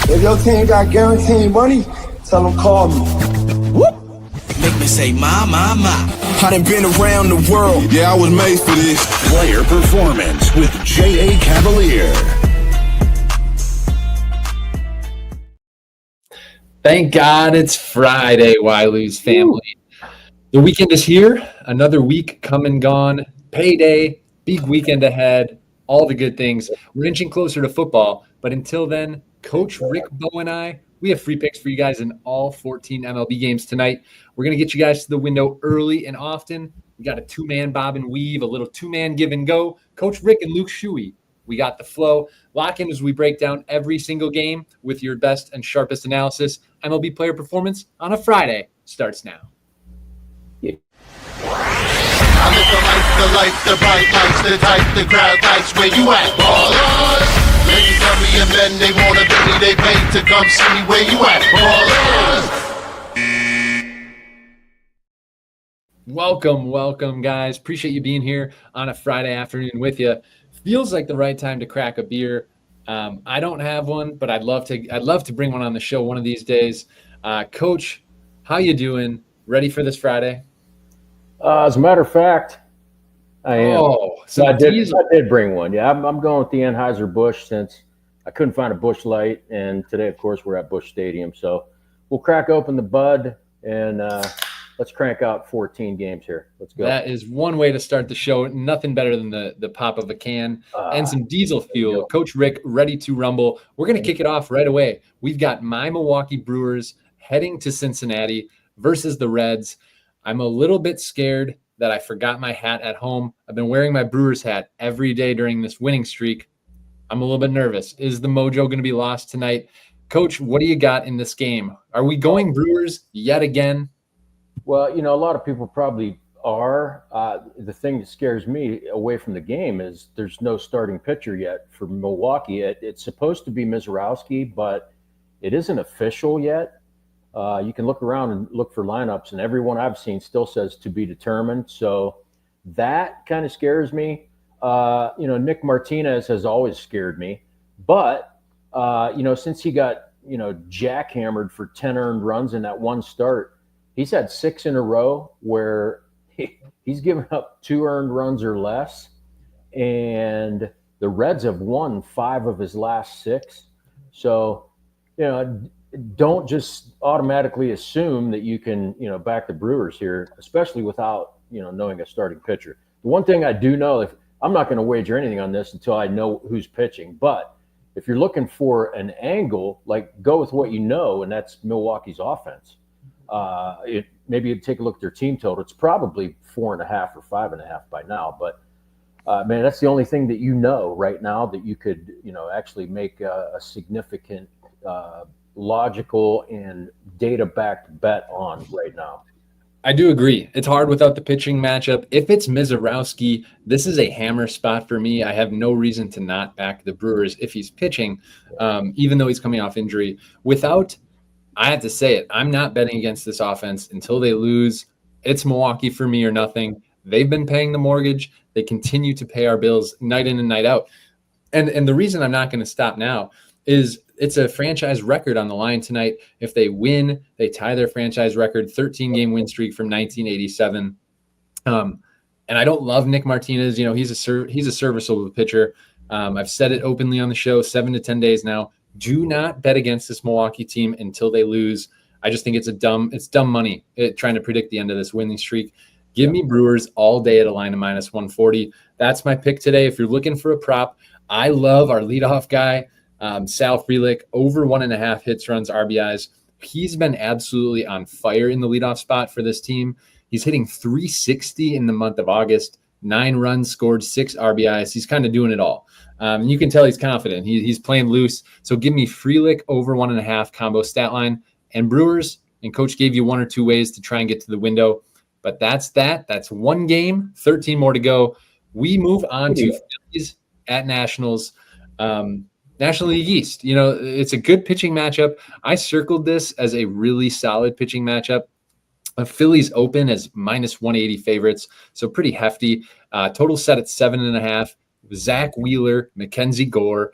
If your team got guaranteed money, tell them call me. Whoop. Make me say, my. I done been around the world. Yeah, I was made for this. Player Performance with J.A. Cavalier. Thank God it's Friday, Wiley's family. The weekend is here. Another week come and gone. Payday, big weekend ahead. All the good things. We're inching closer to football. But until then, Coach Rick Bowe and I, we have free picks for you guys in all 14 MLB games tonight. We're going to get you guys to the window early and often. We got a two-man bob and weave, a little two-man give and go. Coach Rick and Luke Shuey, we got the flow. Lock in as we break down every single game with your best and sharpest analysis. MLB Player Performance on a Friday starts now. I live the bright lights, the type, the crowd lights. Where you at, ballers? Ladies love me and men, they wanna be me, they pay to come see me. Where you at, ballers? Welcome, guys. Appreciate you being here on a Friday afternoon with you. Feels like the right time to crack a beer. I don't have one, but I'd love to bring one on the show one of these days. Coach, how you doing? Ready for this Friday? As a matter of fact, I am. Oh, so I did bring one. Yeah, I'm going with the Anheuser-Busch since I couldn't find a Busch Light, and today, of course, we're at Busch Stadium. So we'll crack open the bud and let's crank out 14 games here. Let's go. That is one way to start the show. Nothing better than the pop of a can and some diesel fuel. Coach Rick, ready to rumble. We're going to kick it off right away. We've got my Milwaukee Brewers heading to Cincinnati versus the Reds. I'm a little bit scared that I forgot my hat at home. I've been wearing my Brewers hat every day during this winning streak. I'm a little bit nervous. Is the mojo going to be lost tonight? Coach, what do you got in this game? Are we going Brewers yet again? Well, a lot of people probably are. The thing that scares me away from the game is there's no starting pitcher yet for Milwaukee. It's supposed to be Mizorowski, but it isn't official yet. You can look around and look for lineups, and everyone I've seen still says to be determined. So that kind of scares me. Nick Martinez has always scared me. But, since he got, jackhammered for 10 earned runs in that one start, he's had 6 in a row where he's given up 2 earned runs or less. And the Reds have won 5 of his last 6. So, don't just automatically assume that you can, back the Brewers here, especially without, knowing a starting pitcher. The one thing I do know, I'm not going to wager anything on this until I know who's pitching. But if you're looking for an angle, go with what you know, and that's Milwaukee's offense. Maybe you take a look at their team total. It's probably 4.5 or 5.5 by now. But man, that's the only thing that right now that you could, actually make a significant logical and data-backed bet on right now. I do agree. It's hard without the pitching matchup. If it's Mizorowski, this is a hammer spot for me. I have no reason to not back the Brewers if he's pitching, even though he's coming off injury. I have to say it, I'm not betting against this offense until they lose. It's Milwaukee for me or nothing. They've been paying the mortgage. They continue to pay our bills night in and night out. And the reason I'm not going to stop now is it's a franchise record on the line tonight. If they win, they tie their franchise record, 13-game win streak from 1987. And I don't love Nick Martinez. He's a serviceable pitcher. I've said it openly on the show, 7 to 10 days now. Do not bet against this Milwaukee team until they lose. I just think it's dumb money trying to predict the end of this winning streak. Give me Brewers all day at a line of -140. That's my pick today. If you're looking for a prop, I love our leadoff guy, Sal Frelick, over 1.5 hits, runs, RBIs. He's been absolutely on fire in the leadoff spot for this team. He's hitting .360 in the month of August, 9 runs scored, 6 RBIs. He's kind of doing it all. You can tell he's confident. He's playing loose. So give me Frelick over 1.5 combo stat line and Brewers. And Coach gave you 1 or 2 ways to try and get to the window. But that's that. That's one game, 13 more to go. We move on to Phillies at Nationals. National League East, it's a good pitching matchup. I circled this as a really solid pitching matchup. Phillies open as -180 favorites, so pretty hefty. Total set at 7.5. Zach Wheeler, Mackenzie Gore.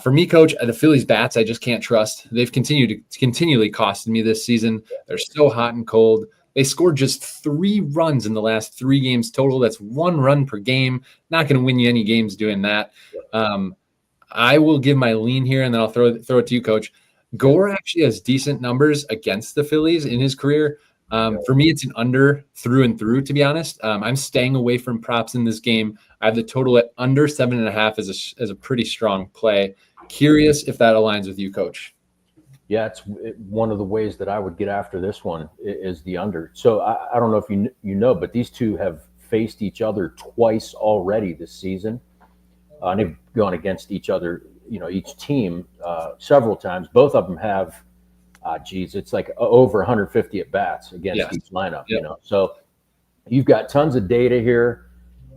For me, coach, the Phillies bats, I just can't trust. They've continually costed me this season. They're so hot and cold. They scored just 3 runs in the last 3 games total. That's 1 run per game. Not going to win you any games doing that. I will give my lean here, and then I'll throw it to you, coach. Gore actually has decent numbers against the Phillies in his career. For me, it's an under through and through, to be honest. I'm staying away from props in this game. I have the total at under 7.5 as a pretty strong play. Curious if that aligns with you, coach. Yeah, it's one of the ways that I would get after this one is the under. So I don't know if you know, but these two have faced each other twice already this season. And they've gone against each other, each team several times. Both of them have, it's like over 150 at bats against each lineup. So you've got tons of data here,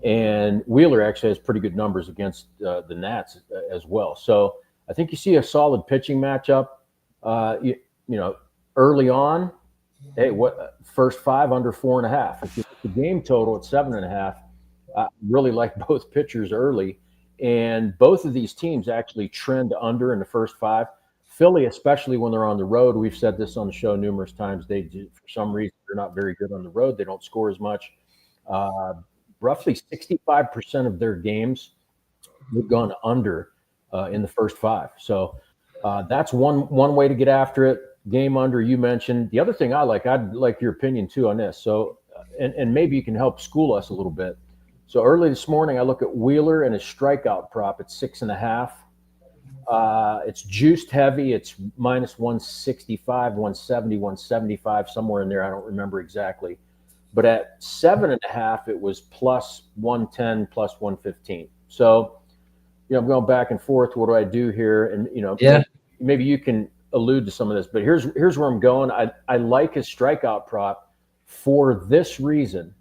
and Wheeler actually has pretty good numbers against the Nats as well. So I think you see a solid pitching matchup. Early on, hey, first 5 under 4.5. If you look at the game total at 7.5, I really like both pitchers early. And both of these teams actually trend under in the first 5. Philly, especially when they're on the road, we've said this on the show numerous times, for some reason, they're not very good on the road. They don't score as much. Roughly 65% of their games have gone under in the first 5. So that's one way to get after it. Game under, you mentioned. The other thing I'd like your opinion too on this. So, and maybe you can help school us a little bit. So early this morning, I look at Wheeler and his strikeout prop at 6.5. It's juiced heavy. It's minus 165, 170, 175, somewhere in there. I don't remember exactly. But at 7.5, it was plus 110, plus 115. So, I'm going back and forth. What do I do here? And, maybe you can allude to some of this. But here's where I'm going. I like his strikeout prop for this reason.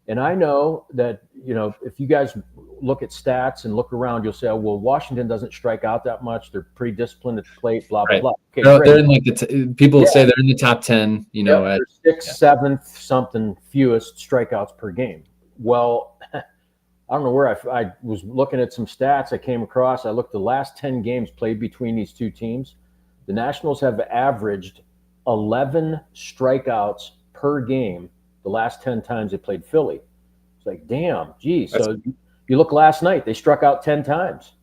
And I know that, if you guys look at stats and look around, you'll say, oh, well, Washington doesn't strike out that much. They're pretty disciplined at the plate, blah, blah, blah. Okay, they're in people say they're in the top 10, they're 6th, 7th, something fewest strikeouts per game. Well, I don't know where I was looking at some stats I came across. I looked the last 10 games played between these two teams. The Nationals have averaged 11 strikeouts per game the last 10 times they played Philly. It's like, damn, geez. So you look last night, they struck out 10 times,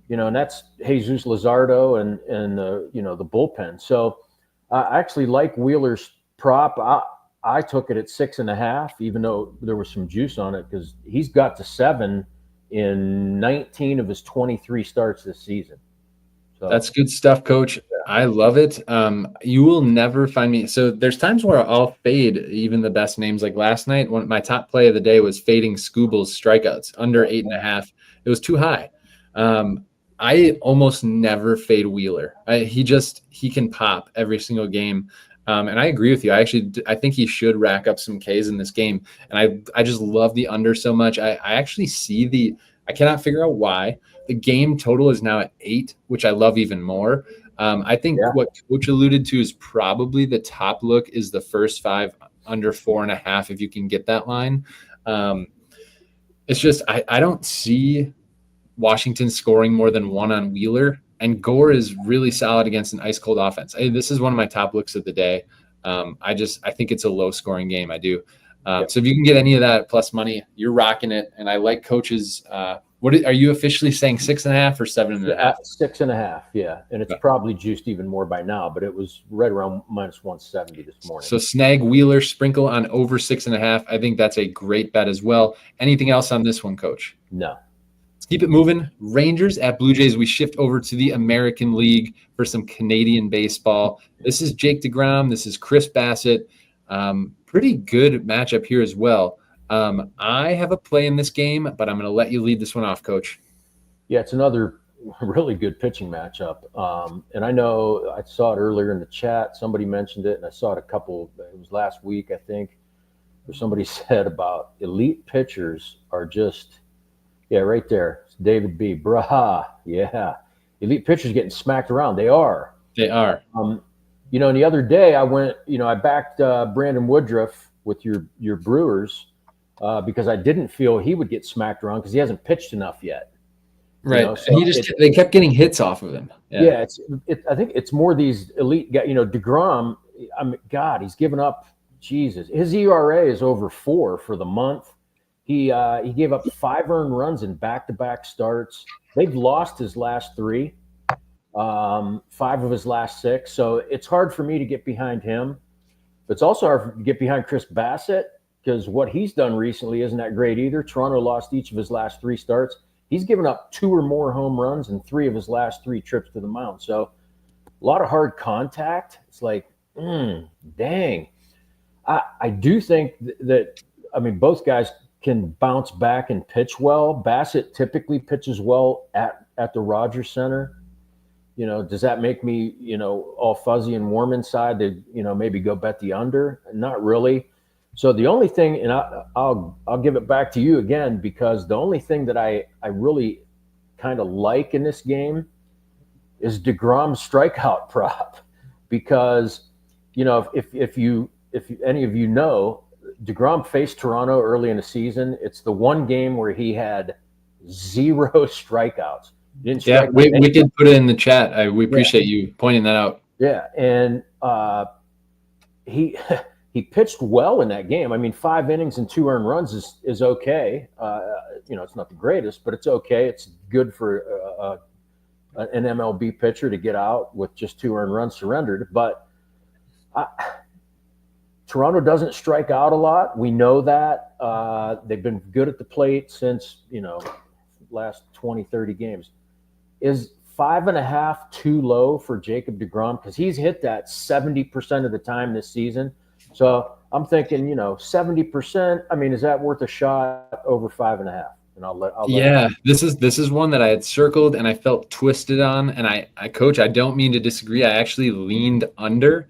and that's Jesus Luzardo and the bullpen. So I actually like Wheeler's prop. I took it at 6.5, even though there was some juice on it, because he's got to 7 in 19 of his 23 starts this season. So that's good stuff, Coach. I love it. You will never find me. So there's times where I'll fade even the best names. Like last night, my top play of the day was fading Scooble's strikeouts under 8.5. It was too high. I almost never fade Wheeler. He can pop every single game. And I agree with you. I think he should rack up some Ks in this game. And I just love the under so much. I actually see I cannot figure out why. The game total is now at 8, which I love even more. I think what Coach alluded to is probably the top look is the first 5 under 4.5, if you can get that line. It's just I don't see Washington scoring more than 1 on Wheeler, and Gore is really solid against an ice cold offense. This is one of my top looks of the day. I think it's a low scoring game. I do. So if you can get any of that plus money, you're rocking it. And I like Coach's. Are you officially saying 6.5 or 7.5? 6.5, yeah. And it's probably juiced even more by now, but it was right around minus 170 this morning. So snag Wheeler, sprinkle on over 6.5. I think that's a great bet as well. Anything else on this one, Coach? No. Let's keep it moving. Rangers at Blue Jays. We shift over to the American League for some Canadian baseball. This is Jake DeGrom. This is Chris Bassett. Pretty good matchup here as well. I have a play in this game, but I'm going to let you lead this one off, Coach. Yeah, it's another really good pitching matchup. And I know I saw it earlier in the chat. Somebody mentioned it, and I saw it it was last week, I think, where somebody said about elite pitchers are just, right there. It's David B. Bruh. Yeah. Elite pitchers getting smacked around. They are. They are. And the other day I went, I backed Brandon Woodruff with your Brewers because I didn't feel he would get smacked around because he hasn't pitched enough yet. Right. So And they kept getting hits off of him. Yeah, I think it's more these elite guys. DeGrom, I mean, God, he's given up. Jesus, his ERA is over 4 for the month. He gave up 5 earned runs in back-to-back starts. They've lost his last 3, 5 of his last 6. So it's hard for me to get behind him. But it's also hard to get behind Chris Bassett because what he's done recently isn't that great either. Toronto lost each of his last 3 starts. He's given up 2 or more home runs in 3 of his last 3 trips to the mound. So a lot of hard contact. It's like, dang. I do think that, I mean, both guys can bounce back and pitch well. Bassett typically pitches well at the Rogers Center. Does that make me, all fuzzy and warm inside to, maybe go bet the under? Not really. So the only thing, and I'll give it back to you again, because the only thing that I really kind of like in this game is DeGrom's strikeout prop, because if any of you know, DeGrom faced Toronto early in the season. It's the one game where he had 0 strikeouts. We did put it in the chat. We appreciate you pointing that out. Yeah, and he pitched well in that game. I mean, 5 innings and 2 earned runs is okay. It's not the greatest, but it's okay. It's good for an MLB pitcher to get out with just 2 earned runs surrendered. But Toronto doesn't strike out a lot. We know that. They've been good at the plate since, last 20, 30 games. Is 5.5 too low for Jacob DeGrom? Because he's hit that 70% of the time this season. So I'm thinking, 70%. I mean, is that worth a shot over 5.5? And I'll let this is one that I had circled and I felt twisted on. And I coach, I don't mean to disagree. I actually leaned under.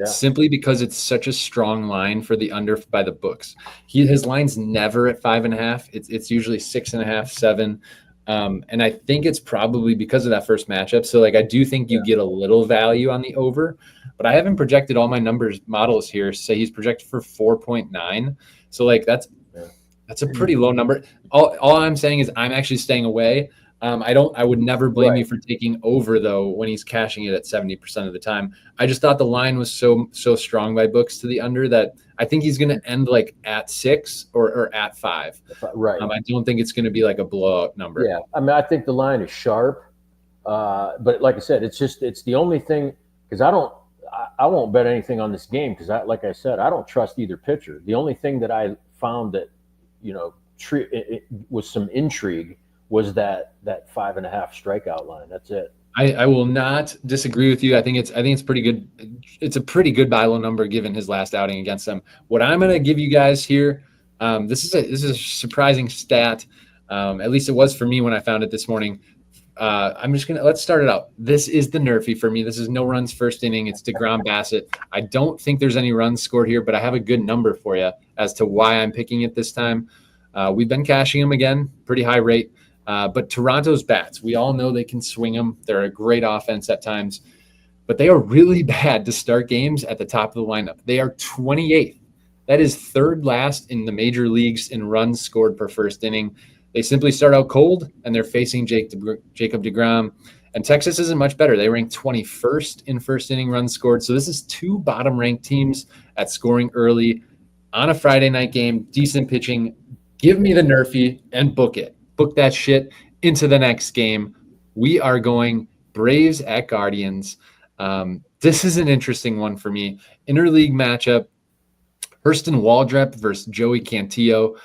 Simply because it's such a strong line for the under by the books. His line's never at 5.5. It's usually 6.5, 7. And I think it's probably because of that first matchup. So I do think you get a little value on the over, but I haven't projected all my models here. Say he's projected for 4.9. So that's a pretty low number. All I'm saying is I'm actually staying away. I would never blame you for taking over though when he's cashing it at 70% of the time. I just thought the line was so strong by books to the under that I think he's going to end at 6 or at 5. Right. I don't think it's going to be a blowout number. Yeah. I mean, I think the line is sharp, but like I said, it's the only thing, because I won't bet anything on this game because like I said, I don't trust either pitcher. The only thing that I found that it was some intrigue was that 5.5 strikeout line. That's it. I will not disagree with you. I think it's pretty good. It's a pretty good buy low number given his last outing against them. What I'm going to give you guys here, this is a surprising stat. At least it was for me when I found it this morning. Let's start it out. This is the Nerfy for me. This is no runs first inning. It's DeGrom Bassett. I don't think there's any runs scored here, but I have a good number for you as to why I'm picking it this time. We've been cashing him again, pretty high rate. But Toronto's bats, we all know they can swing them. They're a great offense at times, but they are really bad to start games at the top of the lineup. They are 28th. That is 3rd last in the major leagues in runs scored per first inning. They simply start out cold, and they're facing Jacob DeGrom. And Texas isn't much better. They rank 21st in first inning runs scored. So this is 2 bottom-ranked teams at scoring early on a Friday night game, decent pitching. Give me the Nerfy and book it. Book that shit into the next game. We are going Braves at Guardians. This is an interesting one for me. Interleague matchup, Hurston Waldrep versus Joey Cantillo.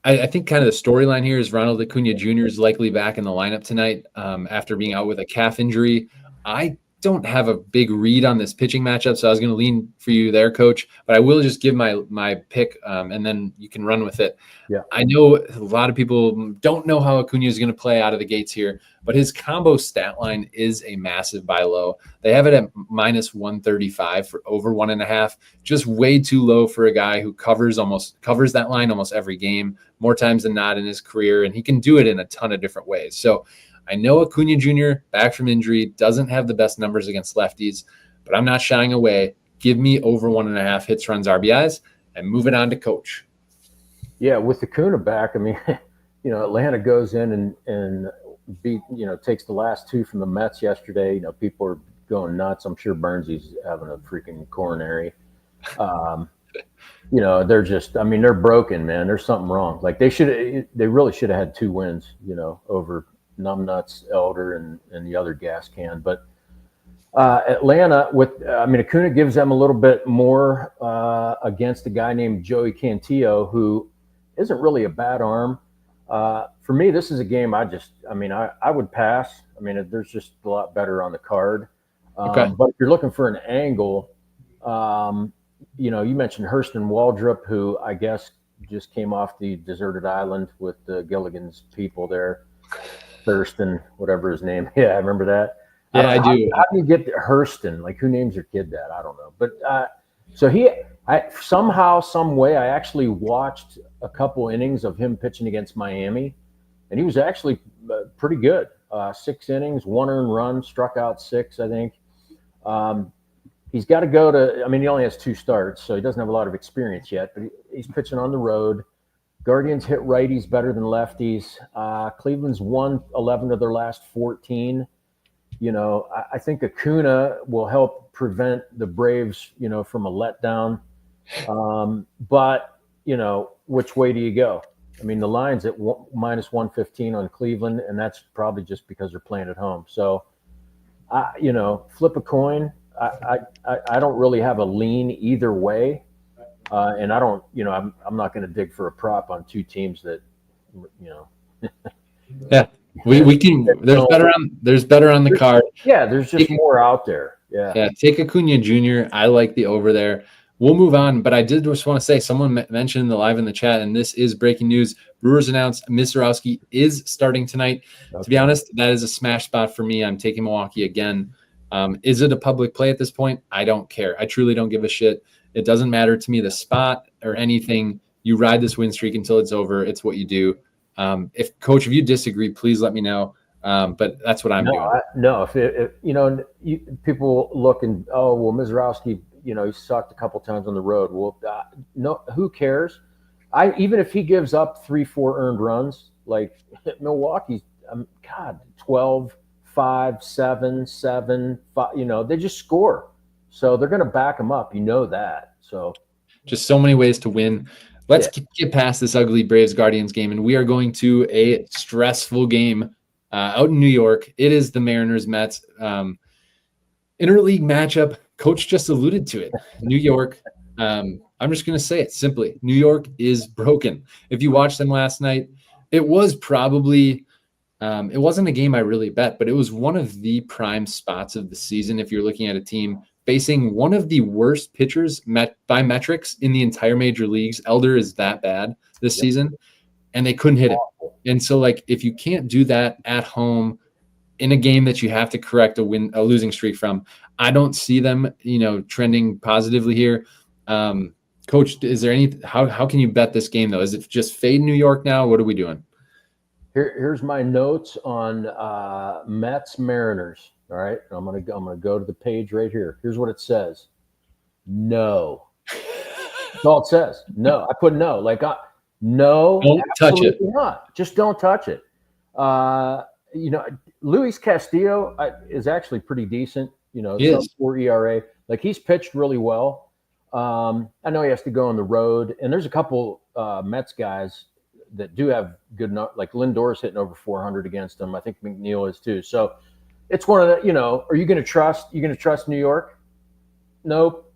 I think kind of the storyline here is Ronald Acuna Jr. is likely back in the lineup tonight after being out with a calf injury. I don't have a big read on this pitching matchup, so I was going to lean for you there, Coach. But I will just give my pick, and then you can run with it. Yeah. I know a lot of people don't know how Acuna is going to play out of the gates here, but his combo stat line is a massive buy low. They have it at minus 135 for over 1.5. Just way too low for a guy who covers that line almost every game, more times than not in his career, and he can do it in a ton of different ways. So I know Acuna Jr., back from injury, doesn't have the best numbers against lefties, but I'm not shying away. Give me over 1.5 hits, runs, RBIs, and move it on to Coach. Yeah, with Acuna back, I mean, Atlanta goes in and takes the last two from the Mets yesterday. People are going nuts. I'm sure Burnsy's having a freaking coronary. They're just, they're broken, man. There's something wrong. Like they really should have had 2 wins, over Numbnuts, Elder, and the other gas can. But Atlanta Acuna gives them a little bit more against a guy named Joey Cantillo, who isn't really a bad arm. For me, this is a game I would pass. There's just a lot better on the card. Okay. But if you're looking for an angle, you mentioned Hurston Waldrop, who I guess just came off the deserted island with the Gilligan's people there. Thurston, whatever his name. Yeah, I remember that. Yeah, I do. How do you get Hurston? Like, who names your kid that? I don't know. But somehow, some way, I actually watched a couple innings of him pitching against Miami, and he was actually pretty good. 6 innings, 1 earned run, struck out 6, I think. He's got to go to – he only has 2 starts, so he doesn't have a lot of experience yet, but he's pitching on the road. Guardians hit righties better than lefties. Cleveland's won 11 of their last 14. I think Acuna will help prevent the Braves, from a letdown. But, which way do you go? The line's at minus 115 on Cleveland, and that's probably just because they're playing at home. So, flip a coin. I don't really have a lean either way. And I don't, I'm not going to dig for a prop on 2 teams that, Yeah. We can. There's better on the card. Yeah, there's just more out there. Yeah. Take Acuna Jr. I like the over there. We'll move on, but I did just want to say someone mentioned live in the chat, and this is breaking news. Brewers announced Mizorowski is starting tonight. Okay. To be honest, that is a smash spot for me. I'm taking Milwaukee again. Is it a public play at this point? I don't care. I truly don't give a shit. It doesn't matter to me the spot or anything. You ride this win streak until it's over. It's what you do. If you disagree, please let me know. But that's what I'm doing. People look and Mizorowski, he sucked a couple times on the road. Well, no, who cares? Even if he gives up 3-4 earned runs, like Milwaukee's, 12, 5, 7, 7, 5. They just score, so they're going to back him up. That. So, just so many ways to win. Let's get past this ugly Braves-Guardians game, and we are going to a stressful game out in New York. It is the Mariners-Mets interleague matchup. Coach just alluded to it. New York, I'm just going to say it simply. New York is broken. If you watched them last night, it was probably it wasn't a game I really bet, but it was one of the prime spots of the season if you're looking at a team facing one of the worst pitchers by metrics in the entire major leagues. Elder is that bad this season, and they couldn't hit it. And so, if you can't do that at home in a game that you have to correct a losing streak from, I don't see them, trending positively here. Coach, is there how can you bet this game though? Is it just fade New York now? What are we doing? Here's my notes on Mets Mariners. All right, I'm gonna go to the page right here. Here's what it says. No. That's all it says. No. I put no. No. Don't touch it. Not. Just don't touch it. Luis Castillo is actually pretty decent. Sub-4 ERA. He's pitched really well. I know he has to go on the road, and there's a couple Mets guys that do have good, like Lindor's hitting over 400 against them. I think McNeil is too. So it's one of the, are you going to trust New York? Nope.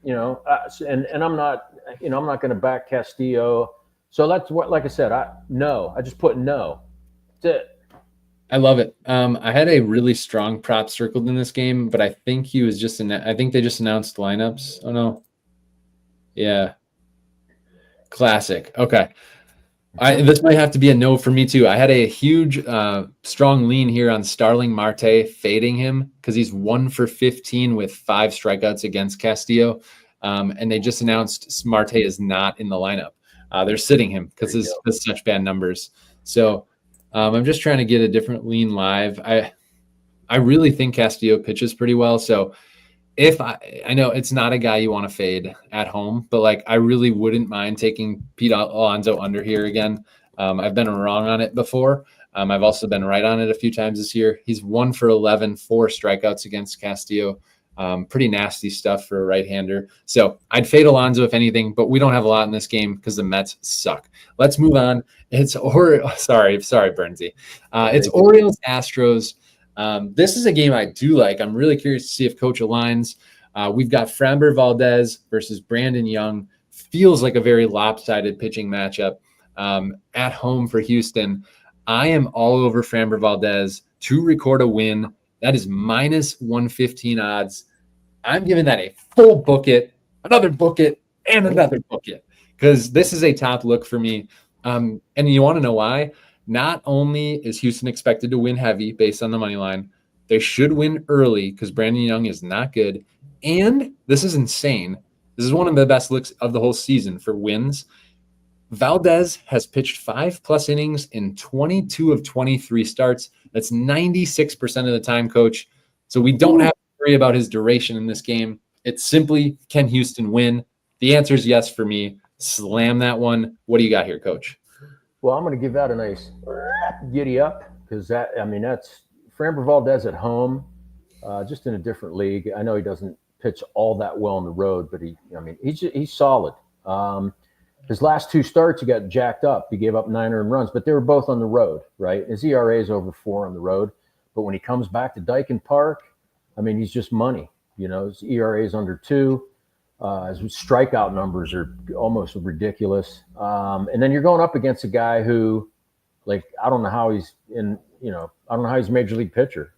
And I'm not going to back Castillo. So that's what, like I said, I just put no. That's it. I love it. I had a really strong prop circled in this game, but I think I think they just announced lineups. Oh no. Yeah. Classic. Okay. This might have to be a no for me too. I had a huge, strong lean here on Starling Marte, fading him because he's 1 for 15 with 5 strikeouts against Castillo. And they just announced Marte is not in the lineup. They're sitting him because it's such bad numbers. So I'm just trying to get a different lean live. I really think Castillo pitches pretty well. So if I know it's not a guy you want to fade at home, but I really wouldn't mind taking Pete Alonso under here again. I've been wrong on it before. I've also been right on it a few times this year. He's 1 for 11, 4 strikeouts against Castillo. Pretty nasty stuff for a right-hander. So I'd fade Alonso if anything, but we don't have a lot in this game because the Mets suck. Let's move on. Sorry, Bernsey. It's Orioles Astros. This is a game I do like. I'm really curious to see if Coach aligns. We've got Framber Valdez versus Brandon Young. Feels like a very lopsided pitching matchup at home for Houston. I am all over Framber Valdez to record a win. That is minus 115 odds. I'm giving that a full book it, another book it, and another book it, because this is a top look for me. And you want to know why? Not only is Houston expected to win heavy based on the money line, they should win early because Brandon Young is not good. And this is insane. This is one of the best looks of the whole season for wins. Valdez has pitched 5+ innings in 22 of 23 starts. That's 96% of the time, Coach. So we don't have to worry about his duration in this game. It's simply, can Houston win? The answer is yes for me. Slam that one. What do you got here, Coach? Well, I'm going to give that a nice giddy up because that's Framber Valdez at home, just in a different league. I know he doesn't pitch all that well on the road, but he's solid. His last 2 starts, he got jacked up. He gave up 9 earned runs, but they were both on the road, right? His ERA is over 4 on the road. But when he comes back to Dyken Park, he's just money. His ERA is under 2. His strikeout numbers are almost ridiculous. And then you're going up against a guy who, I don't know how he's I don't know how he's a major league pitcher.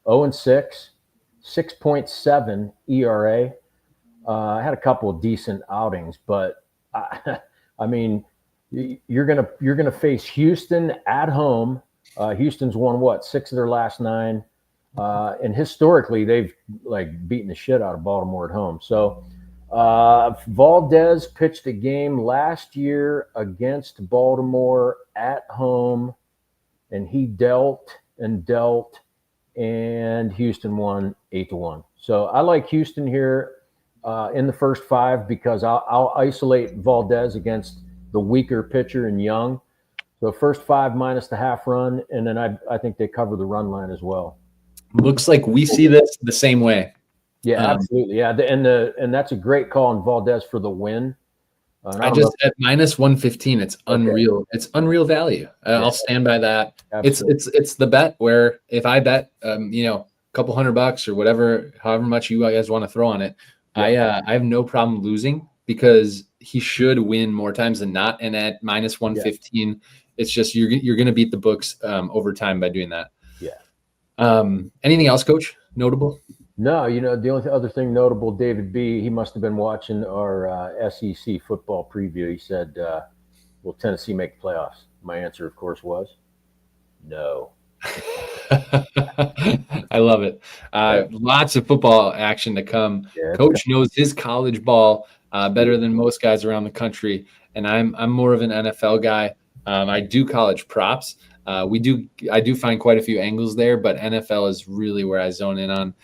0-6, 6.7 ERA. I had a couple of decent outings, but you're gonna face Houston at home. Houston's won 6 of their last 9, and historically they've beaten the shit out of Baltimore at home. So Valdez pitched a game last year against Baltimore at home, and he dealt, and Houston won 8-1. So I like Houston here in the first 5 because I'll isolate Valdez against the weaker pitcher in Young. So first 5 minus the half run, and then I think they cover the run line as well. Looks like we see this the same way. Yeah, absolutely. Yeah, and that's a great call on Valdez for the win. At minus 115, it's unreal. Okay. It's unreal value. I'll stand by that. Absolutely. It's the bet where if I bet, a couple $100 or whatever, however much you guys want to throw on it, yeah. I have no problem losing because he should win more times than not. And at minus 115, it's just you're going to beat the books over time by doing that. Yeah. Anything else, Coach? Notable? No, the only other thing notable, David B., he must have been watching our SEC football preview. He said, will Tennessee make the playoffs? My answer, of course, was no. I love it. Lots of football action to come. Yeah, Coach knows his college ball better than most guys around the country, and I'm more of an NFL guy. I do college props. I do find quite a few angles there, but NFL is really where I zone in on.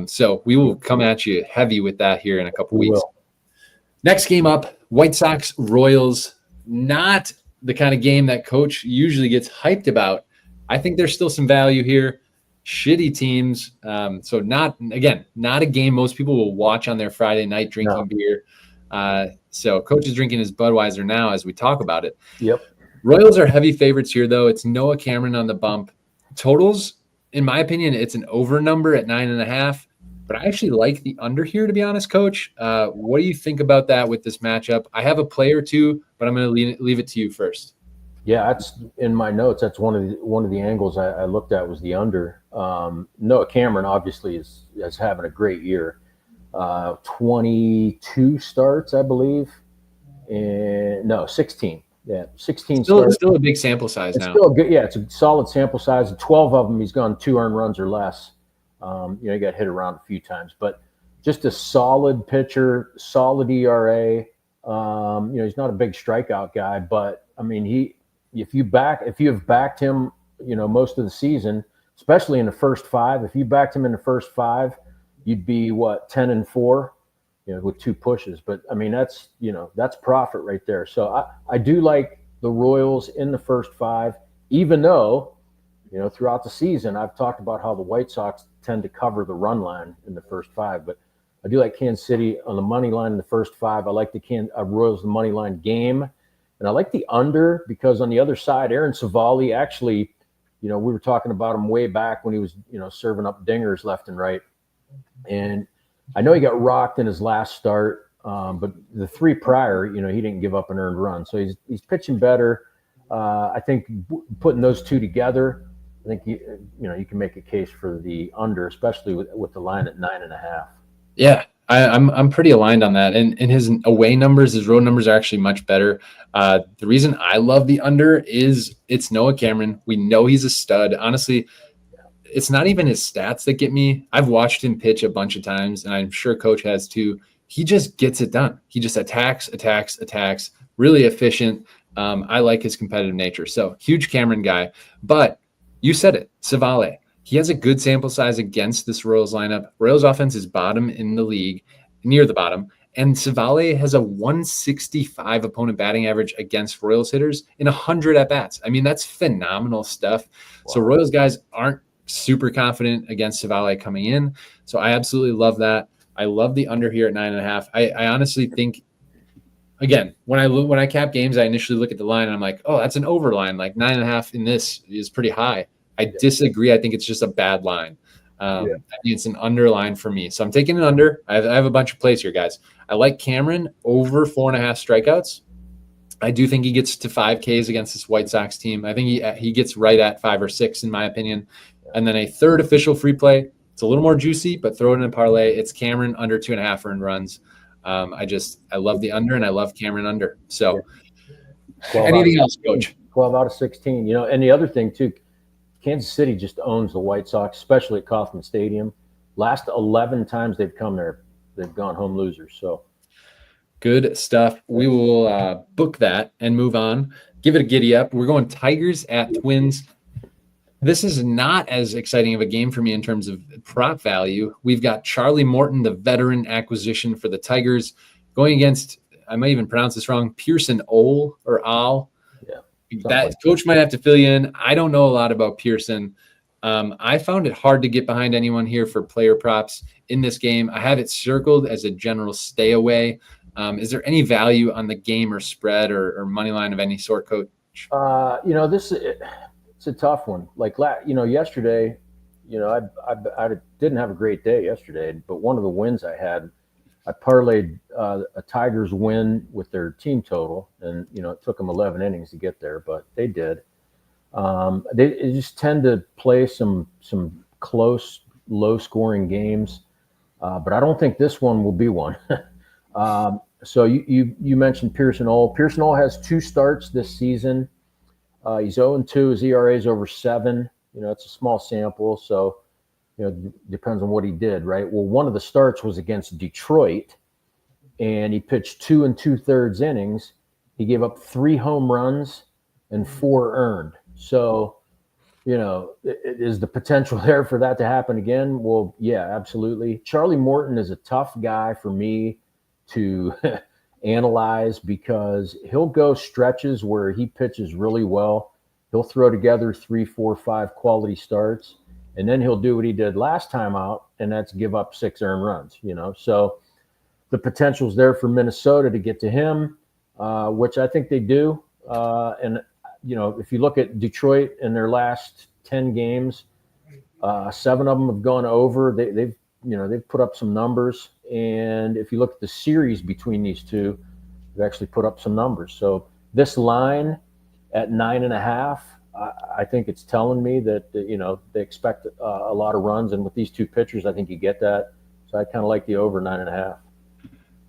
So we will come at you heavy with that here in a couple weeks. Next game up, White Sox Royals. Not the kind of game that Coach usually gets hyped about. I think there's still some value here. Shitty teams. So not a game most people will watch on their Friday night drinking beer. So Coach is drinking his Budweiser now as we talk about it. Yep. Royals are heavy favorites here, though. It's Noah Cameron on the bump. Totals, in my opinion, it's an over number at 9.5. But I actually like the under here, to be honest, Coach. What do you think about that with this matchup? I have a play or two, but I'm going to leave it to you first. Yeah, that's in my notes. That's one of the angles I looked at was the under. Noah Cameron obviously is having a great year. 22 starts, I believe, and 16. Yeah, 16 starts. Still a big sample size now. Still good. Yeah, it's a solid sample size. 12 of them, he's gone 2 earned runs or less. He got hit around a few times, but just a solid pitcher, solid ERA. He's not a big strikeout guy, but I mean, if you have backed him, most of the season, especially in the first 5, if you backed him in the first 5, you'd be 10-4, with 2 pushes. But I mean, that's profit right there. So I do like the Royals in the first 5, even though, throughout the season, I've talked about how the White Sox tend to cover the run line in the first 5, but I do like Kansas City on the money line in the first 5. I like the Royals the money line game, and I like the under because on the other side, Aaron Cavalier actually, we were talking about him way back when he was, serving up dingers left and right, and I know he got rocked in his last start. But the 3 prior, he didn't give up an earned run. So he's pitching better. I think putting those 2 together, I think you can make a case for the under, especially with the line at 9.5. Yeah, I'm pretty aligned on that. And his away numbers, his road numbers are actually much better. The reason I love the under is it's Noah Cameron. We know he's a stud. Honestly, it's not even his stats that get me. I've watched him pitch a bunch of times, and I'm sure Coach has too. He just gets it done. He just attacks, really efficient. I like his competitive nature. So huge Cameron guy. But you said it, Cavalier. He has a good sample size against this Royals lineup. Royals offense is bottom in the league, near the bottom. And Cavalier has a 165 opponent batting average against Royals hitters in 100 at-bats. I mean, that's phenomenal stuff. Wow. So Royals guys aren't super confident against Cavalier coming in. So I absolutely love that. I love the under here at 9.5. I honestly think, again, when I cap games, I initially look at the line and I'm like, oh, that's an over line. Like 9.5 in this is pretty high. I disagree. I think it's just a bad line. I think it's an under line for me. So I'm taking an under. I have a bunch of plays here, guys. I like Cameron over 4.5 strikeouts. I do think he gets to 5 Ks against this White Sox team. I think he gets right at 5 or 6 in my opinion. And then a third official free play. It's a little more juicy, but throw it in a parlay. It's Cameron under 2.5 earned runs. I love the under, and I love Cameron under. So anything else, Coach? 12 out of 16. And the other thing, too, Kansas City just owns the White Sox, especially at Kauffman Stadium. Last 11 times they've come there, they've gone home losers. So good stuff. We will book that and move on. Give it a giddy up. We're going Tigers at Twins. This is not as exciting of a game for me in terms of prop value. We've got Charlie Morton, the veteran acquisition for the Tigers, going against, I might even pronounce this wrong, Pearson Ole or Al. Yeah, that Coach might have to fill you in. I don't know a lot about Pearson. I found it hard to get behind anyone here for player props in this game. I have it circled as a general stay away. Is there any value on the game or spread or money line of any sort, Coach? It's a tough one. Like, yesterday, I didn't have a great day yesterday, but one of the wins I had, I parlayed a Tigers win with their team total, and it took them 11 innings to get there, but they did. They just tend to play some close, low-scoring games, but I don't think this one will be one. So you mentioned Pearson Ole. Pearson Ole has 2 starts this season. He's 0-2. His ERA is over 7. It's a small sample, so depends on what he did, right? Well, one of the starts was against Detroit, and he pitched 2 2/3 innings. He gave up 3 home runs and 4 earned. So, is the potential there for that to happen again? Well, yeah, absolutely. Charlie Morton is a tough guy for me to analyze because he'll go stretches where he pitches really well. He'll throw together 3, 4, 5 quality starts, and then he'll do what he did last time out, and that's give up 6 earned runs, So the potential's there for Minnesota to get to him, which I think they do. And, if you look at Detroit in their last 10 games, 7 of them have gone over. They've put up some numbers. And if you look at the series between these two, they've actually put up some numbers. So this line at 9.5, I think it's telling me that, they expect a lot of runs. And with these 2 pitchers, I think you get that. So I kind of like the over 9.5.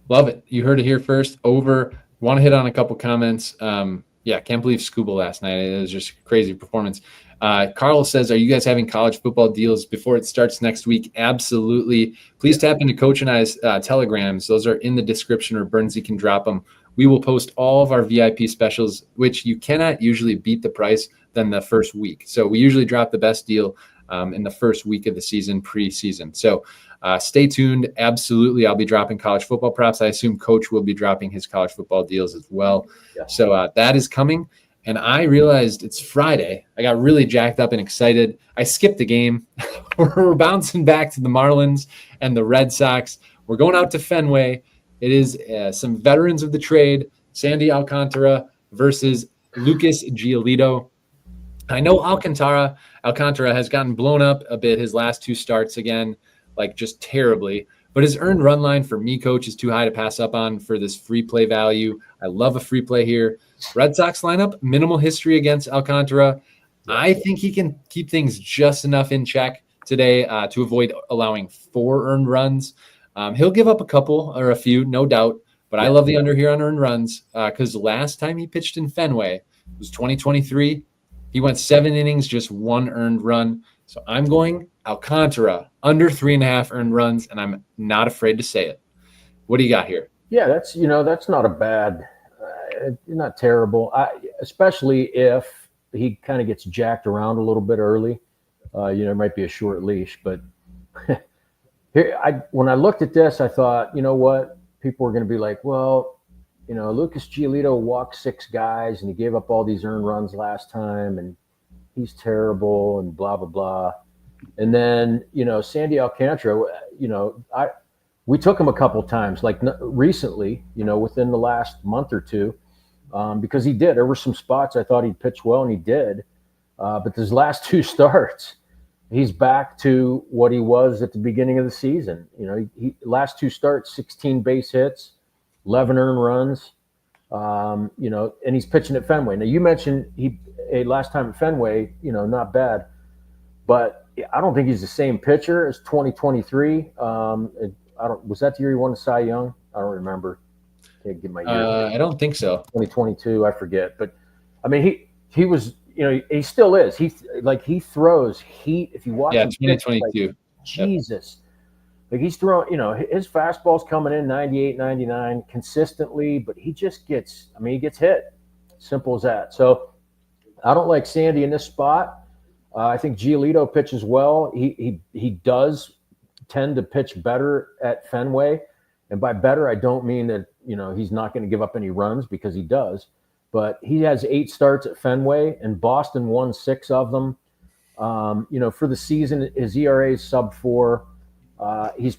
Love it. You heard it here first. Over. Want to hit on a couple comments. Can't believe Scuba last night. It was just a crazy performance. Carl says, are you guys having college football deals before it starts next week? Absolutely. Please tap into Coach and I's telegrams. Those are in the description, or Bernsey can drop them. We will post all of our VIP specials, which you cannot usually beat the price than the first week. So we usually drop the best deal in the first week of the season, preseason. So stay tuned. Absolutely. I'll be dropping college football props. I assume Coach will be dropping his college football deals as well. Yeah. So that is coming. And I realized it's Friday. I got really jacked up and excited. I skipped the game. We're bouncing back to the Marlins and the Red Sox. We're going out to Fenway. It is some veterans of the trade, Sandy Alcantara versus Lucas Giolito. I know Alcantara has gotten blown up a bit his last 2 starts again, like just terribly. But his earned run line for me, Coach, is too high to pass up on for this free play value. I love a free play here. Red Sox lineup, minimal history against Alcantara. I think he can keep things just enough in check today to avoid allowing 4 earned runs. He'll give up a couple or a few, no doubt. But I love the under here on earned runs because the last time he pitched in Fenway was 2023. He went 7 innings, just 1 earned run. So I'm going Alcantara under 3.5 earned runs, and I'm not afraid to say it. What do you got here? Yeah, that's not a bad, not terrible. Especially if he kind of gets jacked around a little bit early. It might be a short leash, but here when I looked at this, I thought, you know what? People were going to be like, well, Lucas Giolito walked 6 guys and he gave up all these earned runs last time and he's terrible and blah, blah, blah. And then, Sandy Alcantara, we took him a couple times, like recently, within the last month or two, because he did. There were some spots I thought he'd pitch well and he did. But his last 2 starts, he's back to what he was at the beginning of the season. He last 2 starts, 16 base hits, 11 earned runs, and he's pitching at Fenway. Now, you mentioned last time at Fenway, not bad, but I don't think he's the same pitcher as 2023. Was that the year he won the Cy Young? I don't remember. Can't get my year. I don't think so. 2022, I forget. But I mean, he was, he still is. He throws heat. If you watch him 2022. Like, Jesus. Like he's throwing, his fastball's coming in 98, 99 consistently, but he just gets hit. Simple as that. So I don't like Sandy in this spot. I think Giolito pitches well. He does tend to pitch better at Fenway. And by better, I don't mean that, he's not going to give up any runs because he does. But he has 8 starts at Fenway, and Boston won 6 of them. For the season, his ERA is sub-4. He's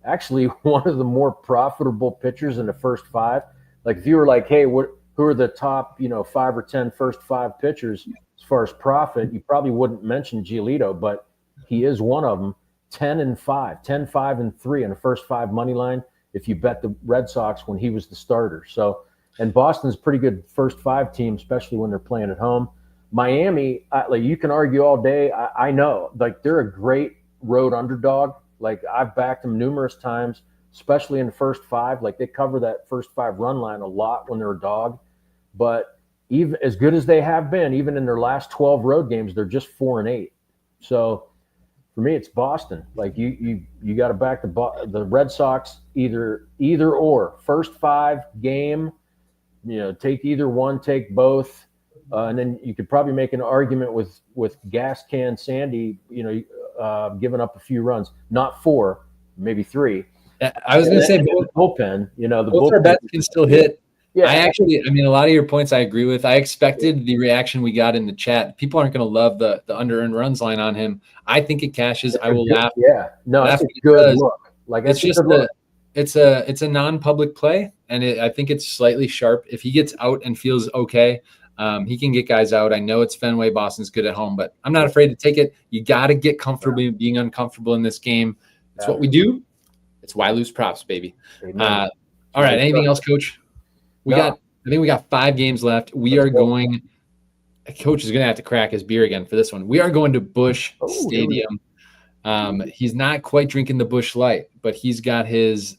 actually one of the more profitable pitchers in the first 5. Like if you were like, hey, who are the top, 5 or 10 first 5 pitchers as far as profit, you probably wouldn't mention Giolito, but he is one of them. 10-5, 10-5-3 in the first 5 money line if you bet the Red Sox when he was the starter. So, and Boston's a pretty good first 5 team, especially when they're playing at home. Miami, you can argue all day. I know, like they're a great road underdog. Like I've backed them numerous times, especially in the first 5. Like they cover that first 5 run line a lot when they're a dog. But even as good as they have been, even in their last 12 road games, they're just 4-8. So for me, it's Boston. Like you got to back the Red Sox either or. First 5 game, take either one, take both, and then you could probably make an argument with gas can Sandy, giving up a few runs, not 4, maybe 3. I was going to say both bullpen. The both our bets can still hit. Yeah, a lot of your points I agree with. I expected the reaction we got in the chat. People aren't going to love the under earned runs line on him. I think it cashes. I will laugh. Yeah, no, it's a good look. Like it's just it's a non-public play, and I think it's slightly sharp. If he gets out and feels okay, he can get guys out. I know it's Fenway. Boston's good at home, but I'm not afraid to take it. You got to get comfortable being uncomfortable in this game. It's what we do. It's why lose props, baby. All right. Anything else, Coach? I think we got 5 games left. We are going. Coach is going to have to crack his beer again for this one. We are going to Busch Stadium. He's not quite drinking the Busch Light, but he's got his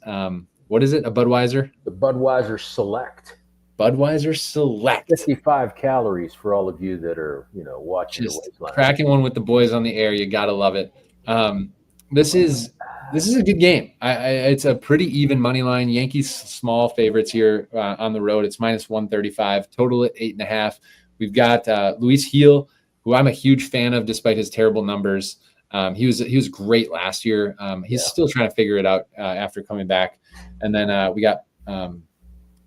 what is it? A Budweiser? The Budweiser Select. Budweiser Select. 55 calories for all of you that are, watching. Just cracking one with the boys on the air. You gotta love it. This is a good game. It's a pretty even money line. Yankees small favorites here on the road. It's -135. Total at 8.5. We've got Luis Gil, who I'm a huge fan of despite his terrible numbers. He was great last year. He's still trying to figure it out after coming back. And then we got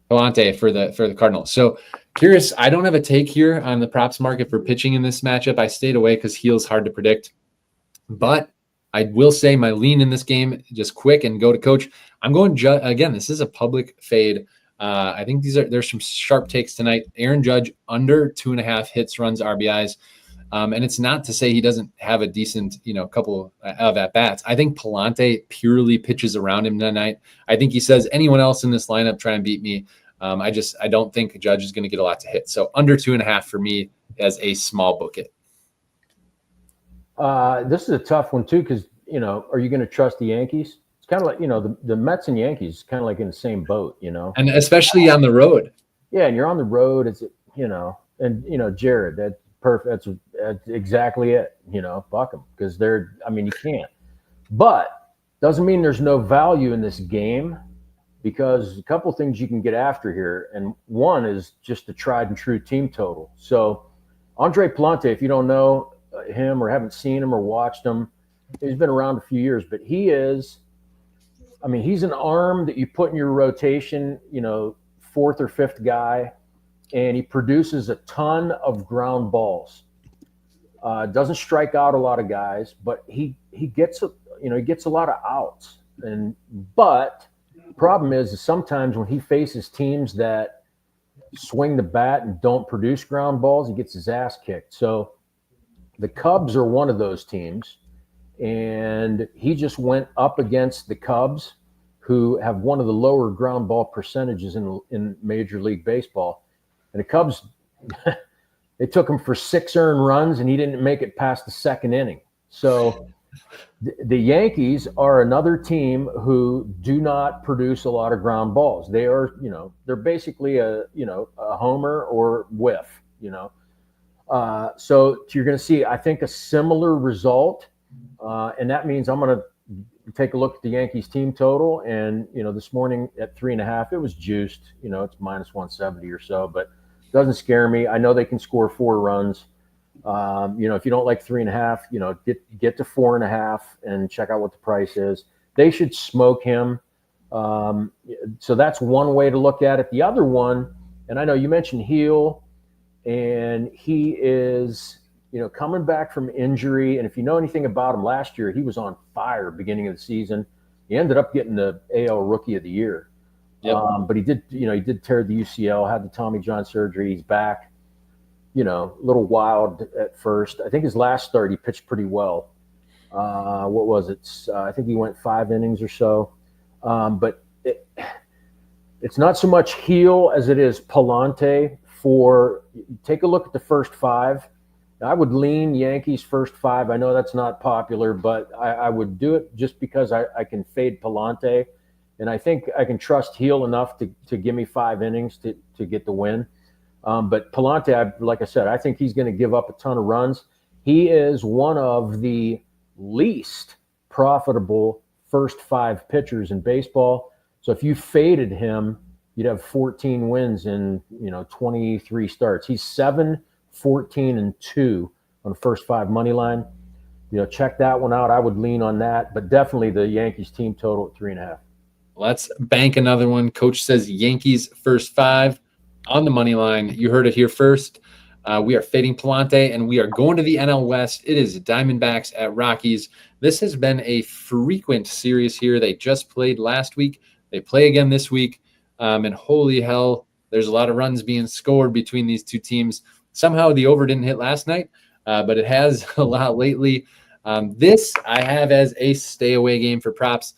Palante for the Cardinals. So curious, I don't have a take here on the props market for pitching in this matchup. I stayed away because Heel's hard to predict. But I will say my lean in this game, just quick and go to coach. I'm going again. This is a public fade. I think there's some sharp takes tonight. Aaron Judge under 2.5 hits, runs, RBIs. And it's not to say he doesn't have a decent, couple of at-bats. I think Palante purely pitches around him tonight. I think he says, anyone else in this lineup try and beat me. I don't think Judge is going to get a lot to hit. So under 2.5 for me as a small bucket. This is a tough one too, because, are you going to trust the Yankees? It's kind of like, the Mets and Yankees kind of like in the same boat, And especially on the road. Yeah, and you're on the road. It's, Jared, that's perfect. That's exactly it. Fuck them, because you can't. But doesn't mean there's no value in this game, because a couple things you can get after here, and one is just the tried and true team total. So Andre Palante, if you don't know him or haven't seen him or watched him, he's been around a few years, but he's an arm that you put in your rotation, fourth or fifth guy, and he produces a ton of ground balls. Doesn't strike out a lot of guys, but he gets a lot of outs. But the problem is sometimes when he faces teams that swing the bat and don't produce ground balls, he gets his ass kicked. So the Cubs are one of those teams, and he just went up against the Cubs, who have one of the lower ground ball percentages in Major League Baseball. And the Cubs, they took him for 6 earned runs, and he didn't make it past the second inning. So the Yankees are another team who do not produce a lot of ground balls. They are, they're basically a homer or whiff, So you're going to see, I think, a similar result. And that means I'm going to take a look at the Yankees team total. And, this morning at 3.5, it was juiced, it's minus 170 or so, but it doesn't scare me. I know they can score 4 runs. If you don't like 3.5, get to 4.5 and check out what the price is. They should smoke him. So that's one way to look at it. The other one, and I know you mentioned Heel, and he is, coming back from injury. And if you know anything about him, last year he was on fire beginning of the season. He ended up getting the AL Rookie of the Year. Yep. But he did tear the UCL, had the Tommy John surgery. He's back. A little wild at first. I think his last start he pitched pretty well. What was it? I think he went 5 innings or so. But it's not so much Heel as it is Palante. Take a look at the first 5. I would lean Yankees first 5. I know that's not popular, but I would do it just because I can fade Palante. And I think I can trust Heel enough to give me 5 innings to get the win. But Palante, like I said, I think he's going to give up a ton of runs. He is one of the least profitable first 5 pitchers in baseball. So if you faded him, you'd have 14 wins in 23 starts. He's 7, 14, and 2 on the first 5 money line. Check that one out. I would lean on that, but definitely the Yankees team total at 3.5. Let's bank another one. Coach says Yankees first 5 on the money line. You heard it here first. We are fading Palante, and we are going to the NL West. It is Diamondbacks at Rockies. This has been a frequent series here. They just played last week. They play again this week. And holy hell, there's a lot of runs being scored between these two teams. Somehow the over didn't hit last night, but it has a lot lately. This I have as a stay away game for props.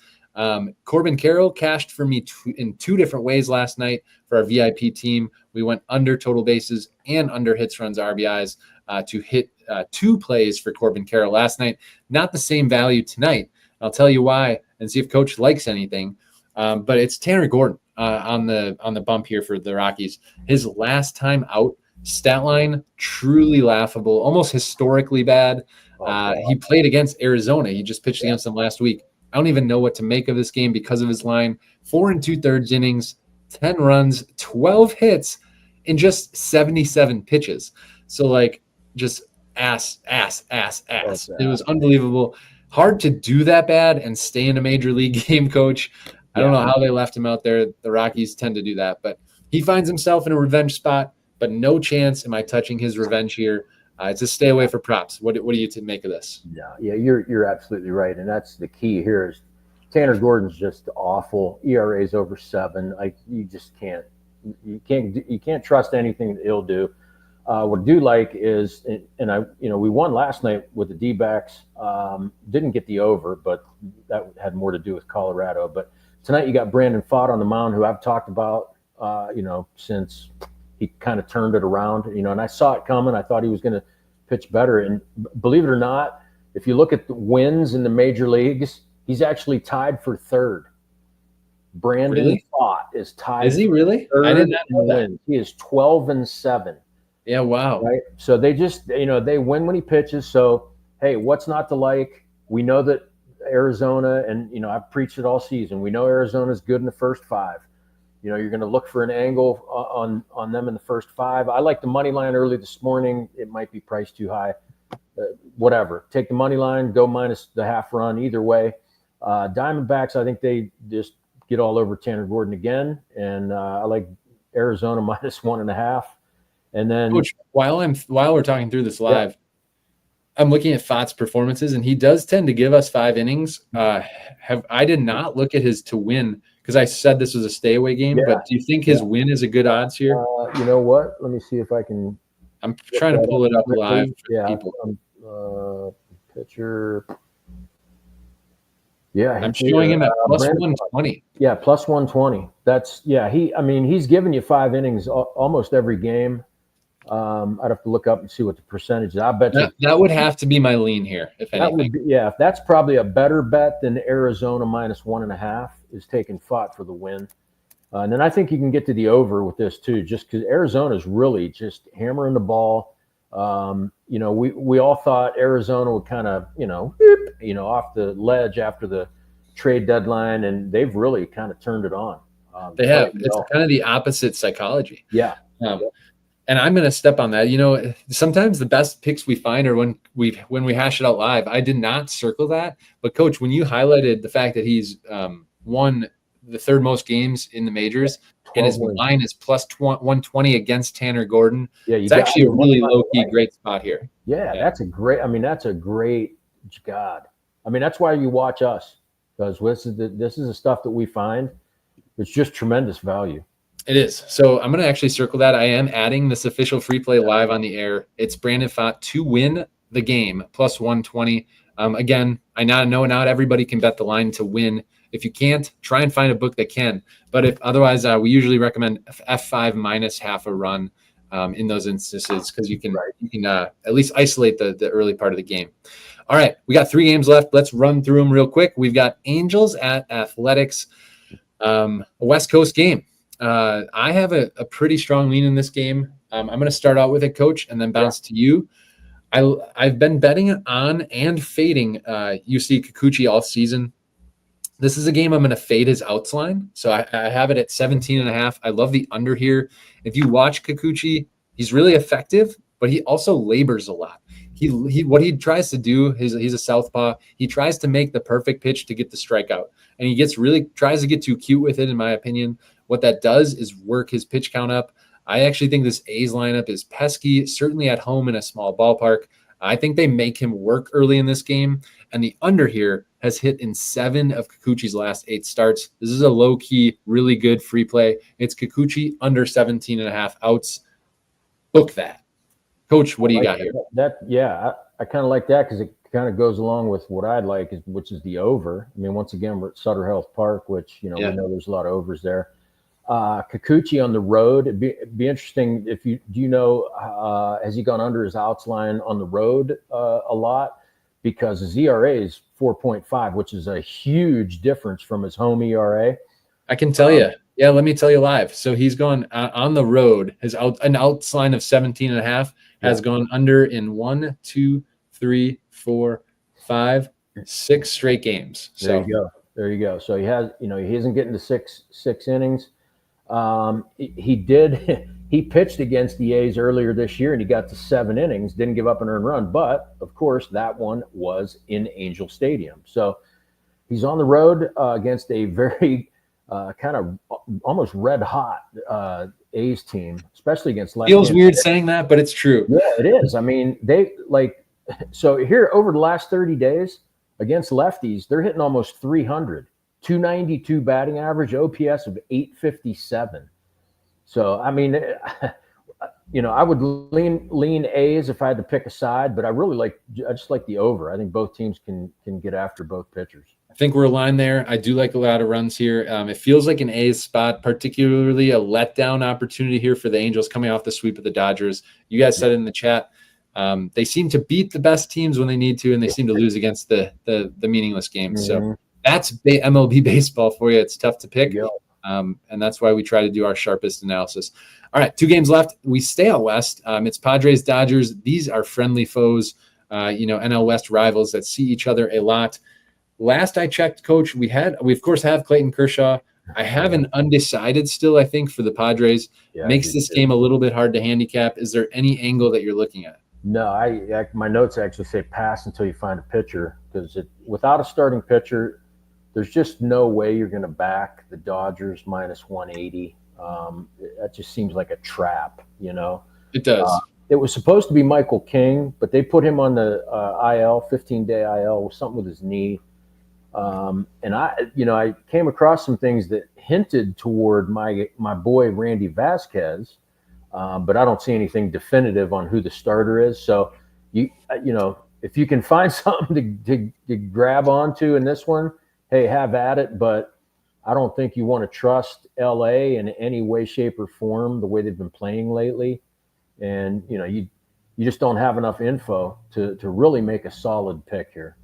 Corbin Carroll cashed for me in 2 different ways last night for our VIP team. We went under total bases and under hits, runs, RBIs to hit 2 plays for Corbin Carroll last night. Not the same value tonight. I'll tell you why and see if Coach likes anything. But it's Tanner Gordon on the bump here for the Rockies. His last time out stat line, truly laughable, almost historically bad. He played against Arizona. He just pitched against them last week. I don't even know what to make of this game because of his line. 4 2/3 innings, 10 runs, 12 hits in just 77 pitches. So just ass. That's It was unbelievable. Hard to do that bad and stay in a major league game, Coach. I don't know how they left him out there. The Rockies tend to do that, but he finds himself in a revenge spot, but no chance am I touching his revenge here. It's a stay away for props. What do you make of this? Yeah, you're absolutely right, and that's the key here. Is Tanner Gordon's just awful. ERA's over 7. Like you just can't trust anything that he'll do. What I do like is, and we won last night with the D-backs. Didn't get the over, but that had more to do with Colorado. But tonight you got Brandon Pfaadt on the mound, who I've talked about, since he kind of turned it around. And I saw it coming. I thought he was going to pitch better. And believe it or not, if you look at the wins in the major leagues, he's actually tied for 3rd. Brandon Pfaadt is tied. Is he really? I did not know that. Wins. He is 12-7. Yeah, wow. Right. So they just, they win when he pitches. So, hey, what's not to like? We know that Arizona, and, I've preached it all season. We know Arizona's good in the first 5. You're going to look for an angle on them in the first 5. I like the money line early this morning. It might be priced too high. Whatever. Take the money line, go minus the half run either way. Diamondbacks, I think they just get all over Tanner Gordon again. And I like Arizona minus 1.5. And then, Coach, while we're talking through this live, I'm looking at Pfaadt's performances, and he does tend to give us 5 innings. I did not look at his to win because I said this was a stay away game. Yeah. But do you think his win is a good odds here? You know what? Let me see if I can. I'm trying to pull it up live for people. Pitcher. Yeah, I'm showing him at plus 120. Yeah, plus 120. He's giving you 5 innings almost every game. I'd have to look up and see what the percentage is. I bet that would have to be my lean here, if anything. That's probably a better bet than Arizona minus 1.5 is taking Pfaadt for the win. And then I think you can get to the over with this too, just because Arizona's really just hammering the ball. We all thought Arizona would kind of, off the ledge after the trade deadline, and they've really kind of turned it on. They have. It's kind of the opposite psychology. Yeah. And I'm going to step on that. Sometimes the best picks we find are when we hash it out live. I did not circle that, but Coach, when you highlighted the fact that he's won the 3rd most games in the majors, and his line is plus 120 against Tanner Gordon. Yeah, it's actually a really low key great spot here. Yeah, that's a great. God. That's why you watch us, because this is the stuff that we find. It's just tremendous value. It is. So I'm going to actually circle that. I am adding this official free play live on the air. It's Brandon Pfaadt to win the game, plus 120. Again, I know not everybody can bet the line to win. If you can't, try and find a book that can. But if otherwise, we usually recommend F5 minus half a run in those instances, because you can at least isolate the early part of the game. All right, we got 3 games left. Let's run through them real quick. We've got Angels at Athletics, a West Coast game. I have a pretty strong lean in this game. I'm going to start out with it, Coach, and then bounce to you. I've been betting on and fading UC Kikuchi all season. This is a game I'm going to fade his outs line. So I have it at 17.5. I love the under here. If you watch Kikuchi, he's really effective, but he also labors a lot. What he tries to do, he's a southpaw. He tries to make the perfect pitch to get the strikeout, and he tries to get too cute with it, in my opinion. What that does is work his pitch count up. I actually think this A's lineup is pesky, certainly at home in a small ballpark. I think they make him work early in this game, and the under here has hit in 7 of Kikuchi's last 8 starts. This is a low-key, really good free play. It's Kikuchi under 17.5 outs. Book that. Coach, what do you got here? I kind of like that because it kind of goes along with what I'd like, which is the over. Once again, we're at Sutter Health Park, which, we know there's a lot of overs there. Kikuchi on the road, it'd be interesting if has he gone under his outs line on the road a lot? Because his ERA is 4.5, which is a huge difference from his home ERA. I can tell you. Yeah, let me tell you live. So he's gone on the road. An outs line of 17.5 has gone under in 1, 2, 3, 4, 5, 6 straight games. So there you go. So he has, he isn't getting to six innings. He did he pitched against the A's earlier this year, and he got to 7 innings, didn't give up an earned run. But, of course, that one was in Angel Stadium. So he's on the road against a very kind of almost red-hot A's team, especially against left. Feels weird saying that, but it's true. Yeah, it is. I mean, so here over the last 30 days against lefties, they're hitting almost 300, 292 batting average, OPS of 857. So, I mean, I would lean A's if I had to pick a side, but I just like the over. I think both teams can get after both pitchers. I think we're aligned there. I do like a lot of runs here. It feels like an A's spot, particularly a letdown opportunity here for the Angels coming off the sweep of the Dodgers. You guys said it in the chat. They seem to beat the best teams when they need to, and they seem to lose against the meaningless games. So that's MLB baseball for you. It's tough to pick. Yeah. And that's why we try to do our sharpest analysis. All right, 2 games left. We stay out west. It's Padres, Dodgers. These are friendly foes, NL West rivals that see each other a lot. Last I checked, Coach, we of course have Clayton Kershaw. I have an undecided still, I think, for the Padres. Yeah, Makes this game a little bit hard to handicap. Is there any angle that you're looking at? No, my notes actually say pass until you find a pitcher, because without a starting pitcher, there's just no way you're going to back the Dodgers minus 180. That just seems like a trap, It does. It was supposed to be Michael King, but they put him on the IL, 15-day IL, with something with his knee. And I came across some things that hinted toward my boy Randy Vasquez, but I don't see anything definitive on who the starter is. So if you can find something to grab onto in this one, hey, have at it. But I don't think you want to trust LA in any way, shape, or form the way they've been playing lately. And you just don't have enough info to really make a solid pick here.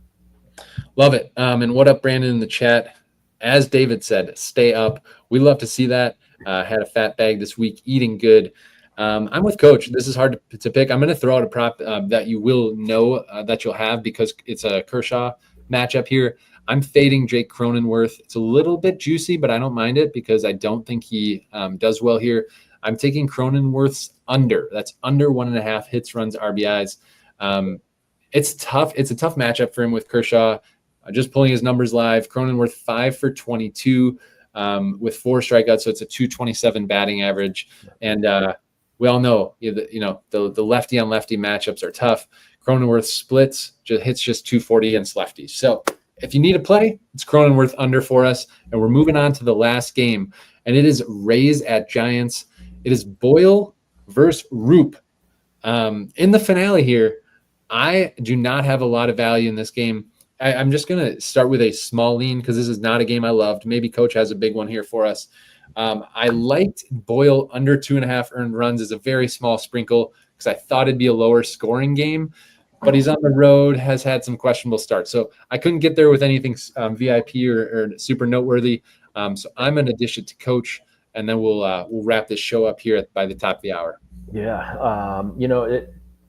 Love it. And what up, Brandon, in the chat? As David said, stay up. We love to see that. Had a fat bag this week, eating good. I'm with Coach. This is hard to pick. I'm going to throw out a prop that you will know that you'll have, because it's a Kershaw matchup here. I'm fading Jake Cronenworth. It's a little bit juicy, but I don't mind it because I don't think he does well here. I'm taking Cronenworth's under. That's under 1.5 hits, runs, RBIs. It's tough. It's a tough matchup for him with Kershaw. Just pulling his numbers live. Cronenworth 5 for 22 with 4 strikeouts, so it's a 227 batting average. And we all know, the lefty on lefty matchups are tough. Cronenworth splits, hits just 240 against lefties. So if you need a play, it's Cronenworth under for us. And we're moving on to the last game, and it is Rays at Giants. It is Boyle versus Roop. In the finale here, I do not have a lot of value in this game. I'm just going to start with a small lean because this is not a game I loved. Maybe Coach has a big one here for us. I liked Boyle under 2.5 earned runs as a very small sprinkle because I thought it'd be a lower scoring game, but he's on the road, has had some questionable starts. So I couldn't get there with anything VIP or super noteworthy. So I'm going to dish it to Coach, and then we'll wrap this show up here by the top of the hour. Yeah.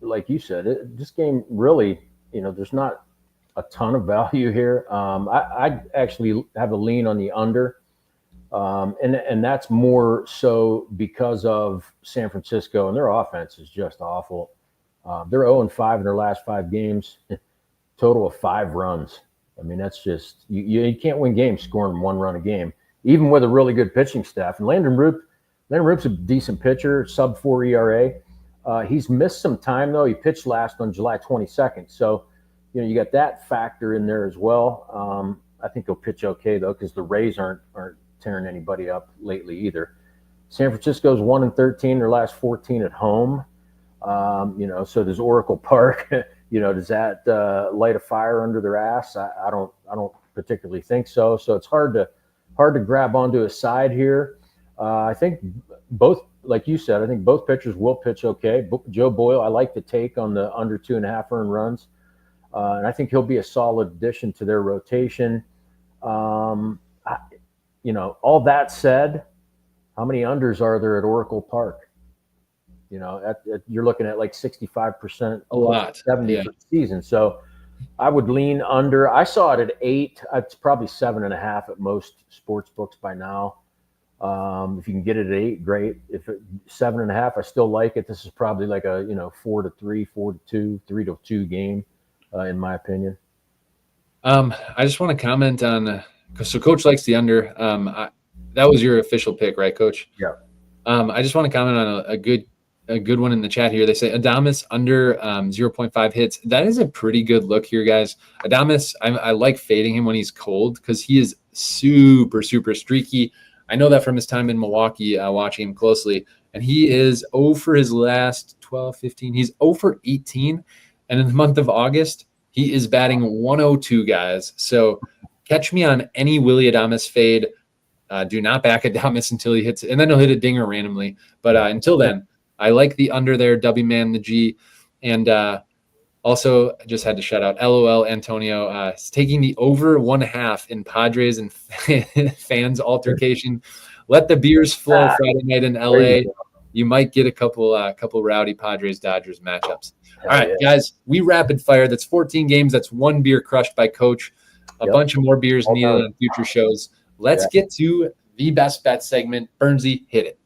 Like you said, this game really, there's not a ton of value here. I actually have a lean on the under. And that's more so because of San Francisco, and their offense is just awful. They're 0-5 in their last 5 games, total of 5 runs. I mean, that's just you can't win games scoring 1 run a game, even with a really good pitching staff. And Landon Roop's a decent pitcher, sub-4 ERA. He's missed some time though. He pitched last on July 22nd, so you got that factor in there as well. I think he'll pitch okay though, because the Rays aren't tearing anybody up lately either. San Francisco's 1-13, their last 14 at home. So does Oracle Park. Does that light a fire under their ass? I don't particularly think so. So it's hard to grab onto a side here. I think both, like you said, I think both pitchers will pitch okay. Joe Boyle, I like the take on the under 2.5 earned runs. And I think he'll be a solid addition to their rotation. All that said, how many unders are there at Oracle Park? You're looking at like 65%, a lot, 70% for the season. So I would lean under. I saw it at 8. It's probably 7.5 at most sports books by now. If you can get it at 8, great. If 7.5, I still like it. This is probably like a 4-3, 4-2, 3-2 game, in my opinion. I just want to comment on. So Coach likes the under. That was your official pick, right, Coach? Yeah. I just want to comment on a good one in the chat here. They say Adames under 0.5 hits. That is a pretty good look here, guys. Adames, I like fading him when he's cold because he is super, super streaky. I know that from his time in Milwaukee, watching him closely. And he is 0 for his last 12, 15. He's 0 for 18. And in the month of August, he is batting 102, guys. So catch me on any Willy Adames fade. Do not back Adames until he hits it. And then he'll hit a dinger randomly. But until then, I like the under there, W man the G. And also just had to shout out LOL Antonio. Taking the over 1.5 in Padres and fans altercation. Let the beers flow Friday night in LA. You might get a couple rowdy Padres-Dodgers matchups. All right, guys, we rapid fire. That's 14 games. That's 1 beer crushed by Coach. A bunch of more beers needed on future shows. Let's get to the best bet segment. Bernsey, hit it.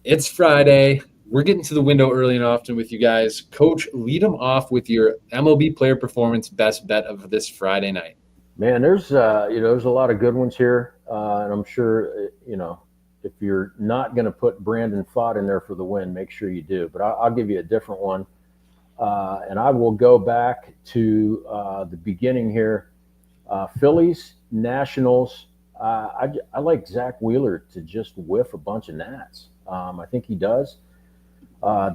It's Friday. We're getting to the window early and often with you guys. Coach, lead them off with your MLB player performance best bet of this Friday night. Man, there's there's a lot of good ones here, and I'm sure if you're not going to put Brandon Pfaadt in there for the win, make sure you do. But I'll give you a different one, and I will go back to the beginning here. Phillies, Nationals. I like Zach Wheeler to just whiff a bunch of nats. I think he does.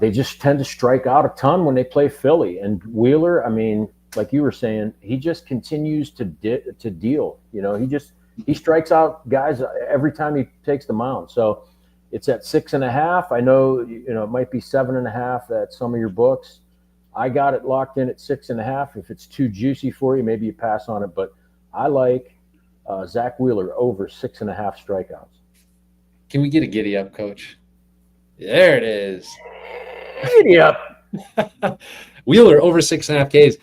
They just tend to strike out a ton when they play Philly. And Wheeler, I mean, like you were saying, he just continues to deal. He strikes out guys every time he takes the mound. So it's at 6.5. I know it might be 7.5 at some of your books. I got it locked in at 6.5. If it's too juicy for you, maybe you pass on it. But I like Zach Wheeler over 6.5 strikeouts. Can we get a giddy up, Coach? There it is. Giddy up. Wheeler over 6.5 Ks.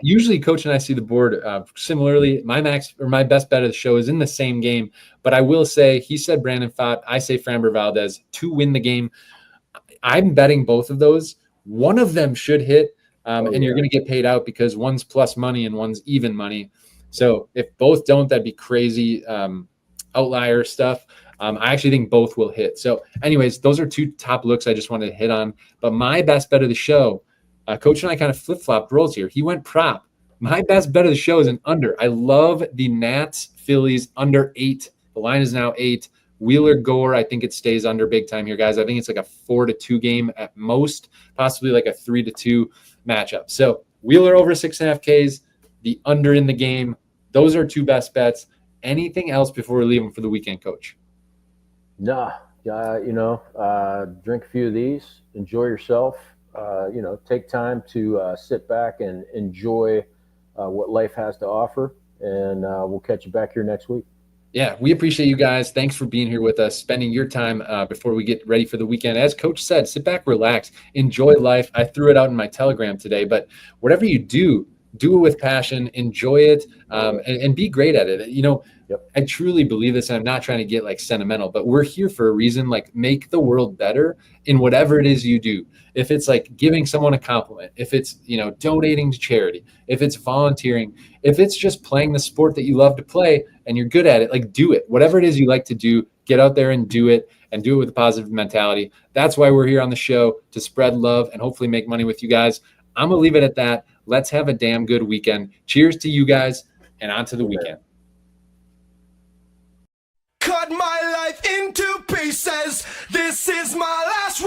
Usually Coach and I see the board similarly. My best bet of the show is in the same game, but I will say he said Brandon Pfaadt. I say Framber Valdez to win the game. I'm betting both of those. One of them should hit, and you're going to get paid out because one's plus money and one's even money. So if both don't, that'd be crazy outlier stuff. I actually think both will hit. So anyways, those are 2 top looks I just wanted to hit on. But my best bet of the show, Coach and I kind of flip-flopped roles here. He went prop. My best bet of the show is an under. I love the Nats Phillies under 8. The line is now 8. Wheeler Gore, I think it stays under big time here, guys. I think it's like a 4-2 game at most, possibly like a 3-2 matchup. So Wheeler over 6.5 Ks, the under in the game. Those are 2 best bets. Anything else before we leave them for the weekend, Coach? Nah, drink a few of these, enjoy yourself. Take time to sit back and enjoy what life has to offer. And we'll catch you back here next week. Yeah, we appreciate you guys. Thanks for being here with us, spending your time before we get ready for the weekend. As Coach said, sit back, relax, enjoy life. I threw it out in my Telegram today, but whatever you do it with passion, enjoy it, and be great at it. I truly believe this, and I'm not trying to get like sentimental, but we're here for a reason. Like, make the world better in whatever it is you do. If it's like giving someone a compliment, if it's, donating to charity, if it's volunteering, if it's just playing the sport that you love to play and you're good at it, like do it. Whatever it is you like to do, get out there and do it with a positive mentality. That's why we're here on the show, to spread love and hopefully make money with you guys. I'm going to leave it at that. Let's have a damn good weekend. Cheers to you guys, and on to the weekend. Cut my life into pieces. This is my last